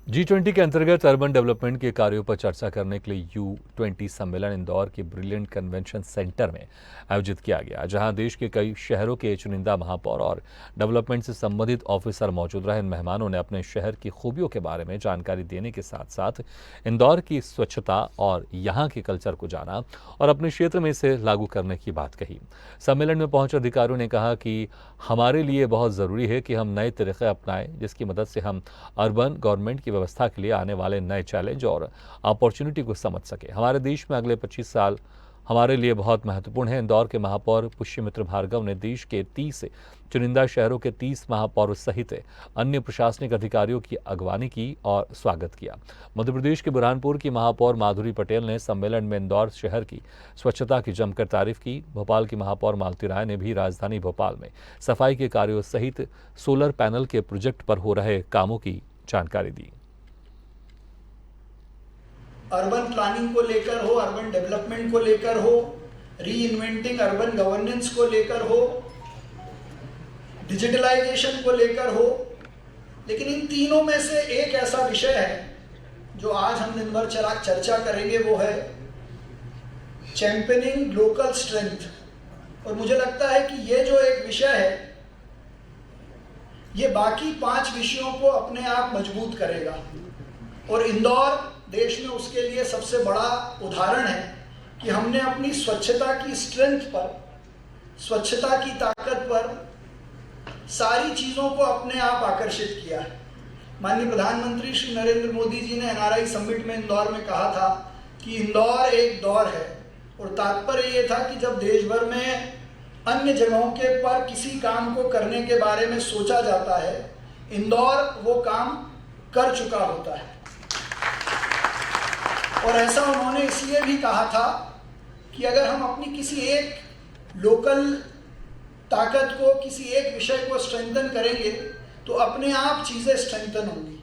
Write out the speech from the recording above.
G20 के अंतर्गत urban development के कार्यों पर चर्चा करने के लिए U20 सम्मेलन इंदौर के ब्रिलियंट कन्वेंशन सेंटर में आयोजित किया गया, जहां देश के कई शहरों के चुनिंदा महापौर और डेवलपमेंट से संबंधित ऑफिसर मौजूद रहे। इन मेहमानों ने अपने शहर की खूबियों के बारे में जानकारी देने के साथ साथ इंदौर की स्वच्छता और यहाँ के कल्चर को जाना और अपने क्षेत्र में इसे लागू करने की बात कही। सम्मेलन में पहुंचे अधिकारियों ने कहा कि हमारे लिए बहुत ज़रूरी है कि हम नए तरीके अपनाएं, जिसकी मदद से हम अर्बन गवर्नमेंट की व्यवस्था के लिए आने वाले नए चैलेंज और अपॉर्चुनिटी को समझ सके। हमारे देश में अगले 25 साल हमारे लिए बहुत महत्वपूर्ण है। इंदौर के महापौर पुष्यमित्र भार्गव ने देश के 30 चुनिंदा शहरों के 30 महापौरों सहित अन्य प्रशासनिक अधिकारियों की अगवानी की और स्वागत किया। मध्य प्रदेश के बुरहानपुर की महापौर माधुरी पटेल ने सम्मेलन में इंदौर शहर की स्वच्छता की जमकर तारीफ की। भोपाल की महापौर मालती राय ने भी राजधानी भोपाल में सफाई के कार्यों सहित सोलर पैनल के प्रोजेक्ट पर हो रहे कामों की जानकारी दी। अर्बन प्लानिंग को लेकर हो, अर्बन डेवलपमेंट को लेकर हो, री इन्वेंटिंग अर्बन गवर्नेंस को लेकर हो, डिजिटलाइजेशन को लेकर हो, लेकिन इन तीनों में से एक ऐसा विषय है जो आज हम दिन भर चर्चा करेंगे, वो है चैंपियनिंग लोकल स्ट्रेंथ। और मुझे लगता है कि ये जो एक विषय है, ये बाकी 5 विषयों को अपने आप मजबूत करेगा। और इंदौर देश में उसके लिए सबसे बड़ा उदाहरण है कि हमने अपनी स्वच्छता की स्ट्रेंथ पर, स्वच्छता की ताकत पर सारी चीज़ों को अपने आप आकर्षित किया है। माननीय प्रधानमंत्री श्री नरेंद्र मोदी जी ने NRI समिट में इंदौर में कहा था कि इंदौर एक दौर है, और तात्पर्य ये था कि जब देश भर में अन्य जगहों के पर किसी काम को करने के बारे में सोचा जाता है, इंदौर वो काम कर चुका होता है। और ऐसा उन्होंने इसलिए भी कहा था कि अगर हम अपनी किसी एक लोकल ताकत को, किसी एक विषय को स्ट्रेंथन करेंगे तो अपने आप चीज़ें स्ट्रेंथन होंगी।